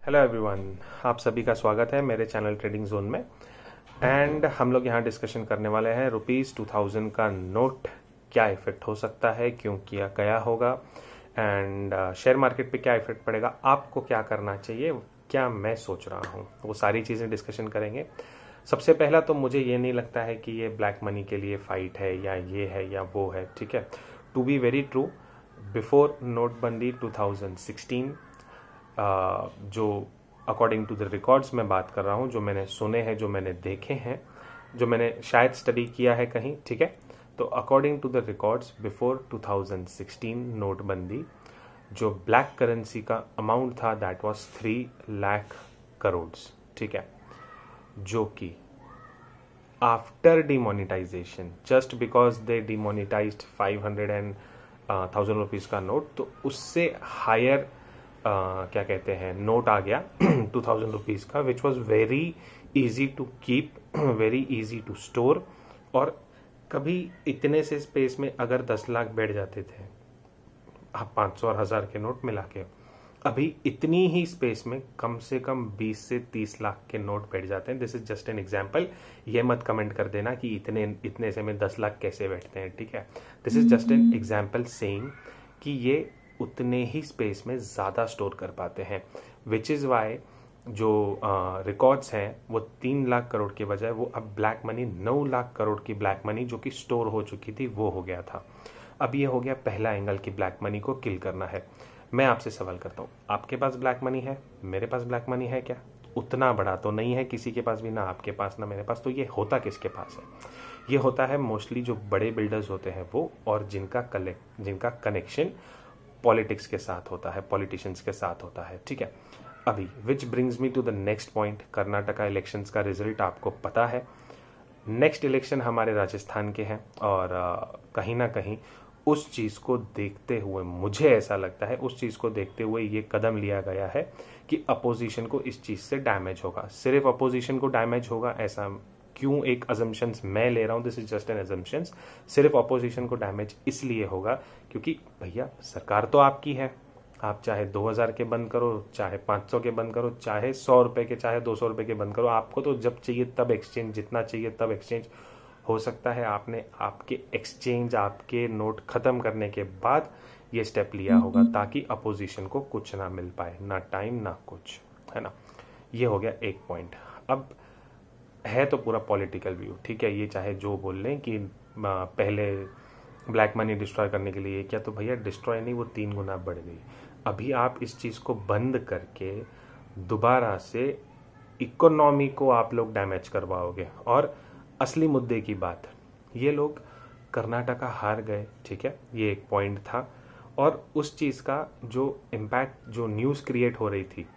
Hello everyone, आप सभी का स्वागत है मेरे चैनल ट्रेडिंग जोन में। एंड हम लोग यहाँ डिस्कशन करने वाले हैं ₹2000 का नोट क्या इफेक्ट हो सकता है, क्यों किया गया होगा, एंड शेयर मार्केट पे क्या इफेक्ट पड़ेगा, आपको क्या करना चाहिए, क्या मैं सोच रहा हूँ, वो सारी चीज़ें डिस्कशन करेंगे। सबसे पहला तो मुझे ये नहीं लगता है कि ये ब्लैक मनी के लिए फाइट है या ये है या वो है, ठीक है। To be very true, before नोटबंदी 2016 जो अकॉर्डिंग टू द रिकॉर्ड्स मैं बात कर रहा हूँ, जो मैंने सुने हैं, जो मैंने देखे हैं, जो मैंने शायद स्टडी किया है कहीं, ठीक है। तो according to the records before 2016 नोटबंदी, जो ब्लैक करेंसी का अमाउंट था दैट वाज 3 लाख करोड़, ठीक है। जो कि after demonetisation, just because they demonetised 500 and 1000 rupees का नोट, तो उससे हायर क्या कहते हैं नोट आ गया 2000 रुपीज का, which was very easy to keep, very easy to store. और कभी इतने से स्पेस में अगर 10 लाख बैठ जाते थे आप 500 और 1000 के नोट मिला के, अभी इतनी ही स्पेस में कम से कम 20 से 30 लाख के नोट बैठ जाते हैं। This is just an example. ये मत कमेंट कर देना कि इतने से में 10 लाख कैसे बैठते हैं, ठीक है। This is just an example saying कि ये उतने ही स्पेस में ज़्यादा स्टोर कर पाते हैं, विच इज़ वाई जो रिकॉर्ड्स हैं वो 3 लाख करोड़ के बजाय वो अब ब्लैक मनी 9 लाख करोड़ की ब्लैक मनी जो कि स्टोर हो चुकी थी वो हो गया था। अब ये हो गया पहला एंगल कि ब्लैक मनी को किल करना है। मैं आपसे सवाल करता हूँ, आपके पास ब्लैक मनी है, मेरे पास ब्लैक मनी है क्या? उतना बड़ा तो नहीं है किसी के पास भी, ना आपके पास ना मेरे पास। तो ये होता किसके पास है? ये होता है मोस्टली जो बड़े बिल्डर्स होते हैं वो, और जिनका कनेक्शन पॉलिटिक्स के साथ होता है, पॉलिटिशियंस के साथ होता है, ठीक है। अभी which brings me to the next point. Karnataka elections का रिजल्ट आपको पता है। नेक्स्ट इलेक्शन हमारे राजस्थान के हैं, और कहीं ना कहीं उस चीज़ को देखते हुए मुझे ऐसा लगता है, उस चीज़ को देखते हुए ये कदम लिया गया है कि अपोजिशन को इस चीज़ से डैमेज होगा। सिर्फ अपोजिशन को डैमेज होगा ऐसा क्यों एक अजम्पशंस मैं ले रहा हूं, this is just an assumptions. सिर्फ अपोजिशन को डैमेज इसलिए होगा क्योंकि भैया सरकार तो आपकी है, आप चाहे 2000 के बंद करो, चाहे 500 के बंद करो, चाहे 100 रुपए के, चाहे 200 रुपए के बंद करो, आपको तो जब चाहिए तब एक्सचेंज, जितना चाहिए तब एक्सचेंज हो सकता है। आपने आपके एक्सचेंज, आपके नोट खत्म करने के बाद ये स्टेप लिया होगा ताकि अपोजिशन को कुछ ना मिल पाए, ना टाइम ना कुछ, है ना। ये हो गया एक पॉइंट। अब है तो पूरा पॉलिटिकल व्यू, ठीक है। ये चाहे जो बोल लें कि पहले ब्लैक मनी डिस्ट्रॉय करने के लिए क्या, तो भैया डिस्ट्रॉय नहीं, वो 3 गुना बढ़ गई। अभी आप इस चीज़ को बंद करके दोबारा से इकोनॉमी को आप लोग डैमेज करवाओगे। और असली मुद्दे की बात, ये लोग कर्नाटका हार गए, ठीक है, ये एक पॉइंट था। और उस चीज़ का जो इम्पैक्ट, जो न्यूज़ क्रिएट हो रही थी,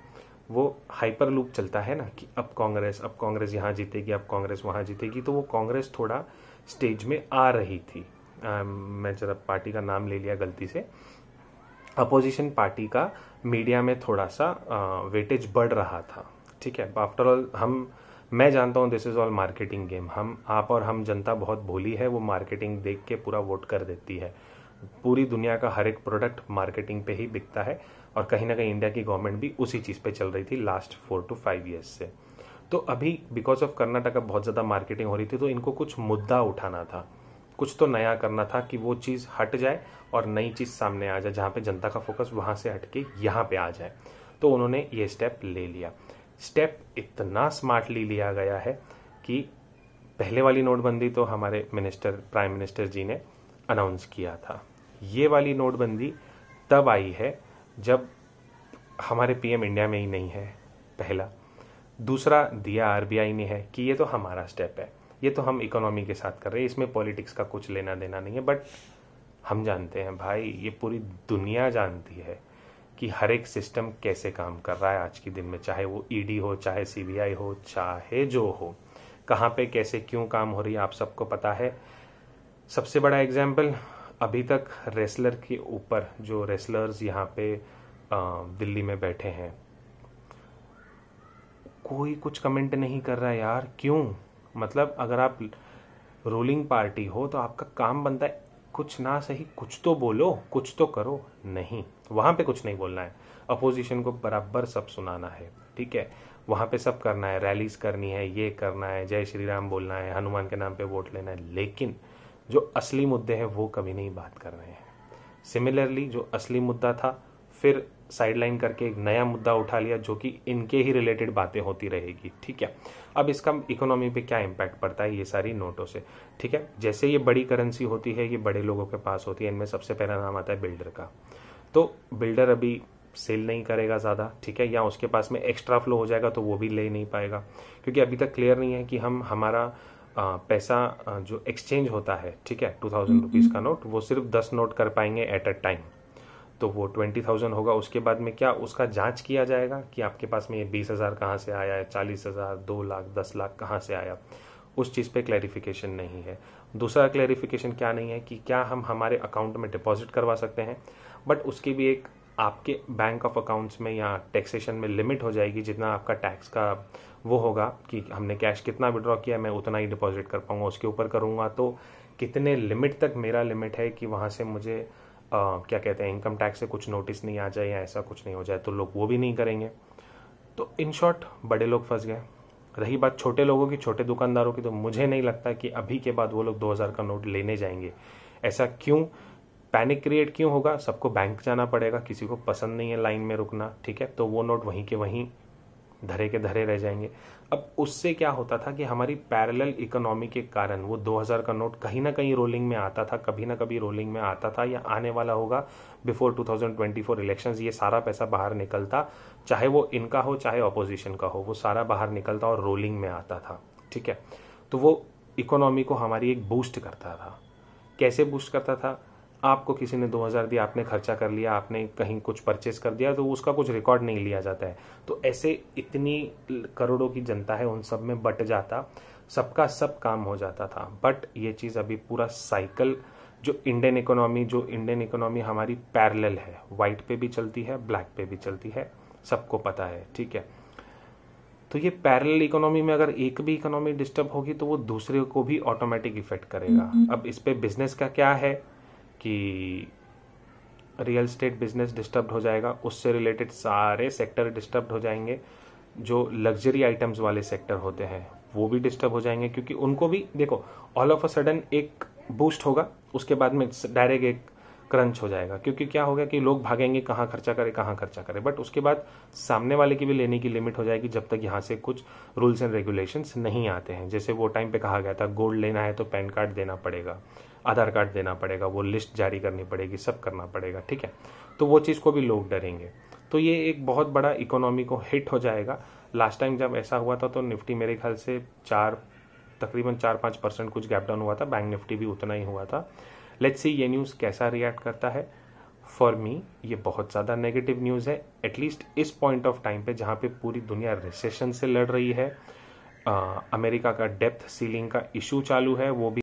वो हाइपर लूप चलता है ना कि अब कांग्रेस यहाँ जीतेगी, अब कांग्रेस वहाँ जीतेगी। तो वो कांग्रेस थोड़ा स्टेज में आ रही थी। मैं जरा पार्टी का नाम ले लिया गलती से। अपोजिशन पार्टी का मीडिया में थोड़ा सा वेटेज बढ़ रहा था, ठीक है। आफ्टर ऑल मैं जानता हूँ this is all marketing game. आप और हम जनता बहुत भोली है, वो मार्केटिंग देख के पूरा वोट कर देती है। पूरी दुनिया का हर एक प्रोडक्ट मार्केटिंग पे ही बिकता है, और कहीं ना कहीं इंडिया की गवर्नमेंट भी उसी चीज़ पे चल रही थी लास्ट 4 to 5 ईयर्स से। तो अभी बिकॉज ऑफ कर्नाटका बहुत ज़्यादा मार्केटिंग हो रही थी, तो इनको कुछ मुद्दा उठाना था, कुछ तो नया करना था कि वो चीज़ हट जाए और नई चीज़ सामने आ जाए, जहाँ पे जनता का फोकस वहाँ से हट के यहाँ पे आ जाए। तो उन्होंने ये स्टेप ले लिया। स्टेप इतना स्मार्टली लिया गया है कि पहले वाली नोटबंदी तो हमारे प्राइम मिनिस्टर जी ने अनाउंस किया था। ये वाली नोटबंदी तब आई है जब हमारे पीएम इंडिया में ही नहीं है, पहला। दूसरा दिया आरबीआई ने है कि ये तो हमारा स्टेप है, ये तो हम इकोनॉमी के साथ कर रहे हैं, इसमें पॉलिटिक्स का कुछ लेना देना नहीं है। बट हम जानते हैं भाई, ये पूरी दुनिया जानती है कि हर एक सिस्टम कैसे काम कर रहा है आज के दिन में, चाहे वो ईडी हो, चाहे सीबीआई हो, चाहे जो हो, कहाँ पे कैसे क्यों काम हो रही है, आप सबको पता है। सबसे बड़ा एग्जाम्पल, अभी तक रेसलर के ऊपर, जो रेसलर्स यहाँ पे दिल्ली में बैठे हैं, कोई कुछ कमेंट नहीं कर रहा है यार। क्यों? मतलब अगर आप रूलिंग पार्टी हो तो आपका काम बनता है कुछ ना सही कुछ तो बोलो, कुछ तो करो। नहीं, वहां पे कुछ नहीं बोलना है। अपोजिशन को बराबर सब सुनाना है, ठीक है, वहाँ पे सब करना है, रैलीज करनी है, ये करना है, जय श्री राम बोलना है, हनुमान के नाम पे वोट लेना है, लेकिन जो असली मुद्दे हैं वो कभी नहीं बात कर रहे हैं। सिमिलरली जो असली मुद्दा था फिर साइडलाइन करके एक नया मुद्दा उठा लिया जो कि इनके ही रिलेटेड बातें होती रहेगी, ठीक है। अब इसका इकोनॉमी पे क्या इम्पैक्ट पड़ता है ये सारी नोटों से, ठीक है। जैसे ये बड़ी करेंसी होती है, ये बड़े लोगों के पास होती है, इनमें सबसे पहला नाम आता है बिल्डर का। तो बिल्डर अभी सेल नहीं करेगा ज़्यादा, ठीक है, या उसके पास में एक्स्ट्रा फ्लो हो जाएगा तो वो भी ले नहीं पाएगा, क्योंकि अभी तक क्लियर नहीं है कि हम हमारा पैसा जो एक्सचेंज होता है, ठीक है, 2000 रुपीज़ का नोट, वो सिर्फ 10 नोट कर पाएंगे एट अ टाइम। तो वो 20,000 होगा, उसके बाद में क्या उसका जांच किया जाएगा कि आपके पास में ये 20,000 कहाँ से आया है, 40,000, 2 लाख, 10 लाख कहाँ से आया, उस चीज़ पे क्लैरिफिकेशन नहीं है। दूसरा क्लैरिफिकेशन क्या नहीं है कि क्या हम हमारे अकाउंट में डिपॉजिट करवा सकते हैं, बट उसकी भी एक आपके बैंक ऑफ अकाउंट्स में या टैक्सेशन में लिमिट हो जाएगी, जितना आपका टैक्स का वो होगा कि हमने कैश कितना विड्रॉ किया मैं उतना ही डिपॉजिट कर पाऊंगा, उसके ऊपर करूंगा तो कितने लिमिट तक मेरा लिमिट है कि वहाँ से मुझे क्या कहते हैं इनकम टैक्स से कुछ नोटिस नहीं आ जाए या ऐसा कुछ नहीं हो जाए, तो लोग वो भी नहीं करेंगे। तो इन शॉर्ट बड़े लोग फंस गए। रही बात छोटे लोगों की, छोटे दुकानदारों की, तो मुझे नहीं लगता कि अभी के बाद वो लोग 2000 का नोट लेने जाएंगे। ऐसा क्यों, पैनिक क्रिएट क्यों होगा, सबको बैंक जाना पड़ेगा, किसी को पसंद नहीं है लाइन में रुकना, ठीक है, तो वो नोट वहीं के वहीं धरे के धरे रह जाएंगे। अब उससे क्या होता था कि हमारी पैरेलल इकोनॉमी के कारण वो 2000 का नोट कहीं ना कहीं रोलिंग में आता था, कभी ना कभी रोलिंग में आता था, या आने वाला होगा बिफोर 2024 इलेक्शंस, ये सारा पैसा बाहर निकलता, चाहे वो इनका हो चाहे ऑपोजिशन का हो, वो सारा बाहर निकलता और रोलिंग में आता था, ठीक है। तो वो इकोनॉमी को हमारी एक बूस्ट करता था। कैसे बूस्ट करता था, आपको किसी ने 2000 दिया, आपने खर्चा कर लिया, आपने कहीं कुछ परचेस कर दिया, तो उसका कुछ रिकॉर्ड नहीं लिया जाता है, तो ऐसे इतनी करोड़ों की जनता है उन सब में बट जाता, सबका सब काम हो जाता था। बट ये चीज़ अभी पूरा साइकिल जो इंडियन इकोनॉमी हमारी पैरेलल है, वाइट पे भी चलती है, ब्लैक पे भी चलती है, सबको पता है, ठीक है। तो ये पैरेलल इकोनॉमी में अगर एक भी इकोनॉमी डिस्टर्ब होगी तो वो दूसरे को भी ऑटोमेटिक इफेक्ट करेगा। अब इस पे बिजनेस का क्या है कि रियल स्टेट बिजनेस डिस्टर्ब हो जाएगा, उससे रिलेटेड सारे सेक्टर डिस्टर्ब हो जाएंगे, जो लग्जरी आइटम्स वाले सेक्टर होते हैं वो भी डिस्टर्ब हो जाएंगे, क्योंकि उनको भी देखो ऑल ऑफ अ सडन एक बूस्ट होगा, उसके बाद में डायरेक्ट एक क्रंच हो जाएगा, क्योंकि क्या होगा कि लोग भागेंगे कहाँ खर्चा करे, बट उसके बाद सामने वाले की भी लेने की लिमिट हो जाएगी जब तक यहाँ से कुछ रूल्स एंड रेगुलेशंस नहीं आते हैं। जैसे वो टाइम पे कहा गया था गोल्ड लेना है तो पैन कार्ड देना पड़ेगा, आधार कार्ड देना पड़ेगा, वो लिस्ट जारी करनी पड़ेगी, सब करना पड़ेगा, ठीक है, तो वो चीज़ को भी लोग डरेंगे। तो ये एक बहुत बड़ा इकोनॉमी को हिट हो जाएगा। लास्ट टाइम जब ऐसा हुआ था तो निफ्टी मेरे ख्याल से तकरीबन 4-5% कुछ गैप डाउन हुआ था, बैंक निफ्टी भी उतना ही हुआ था। लेट्स सी ये न्यूज़ कैसा रिएक्ट करता है। फॉर मी ये बहुत ज़्यादा नेगेटिव न्यूज़ है, एटलीस्ट इस पॉइंट ऑफ टाइम पे जहाँ पे पूरी दुनिया रिसेशन से लड़ रही है, अमेरिका का डेप्थ सीलिंग का इशू चालू है, वो भी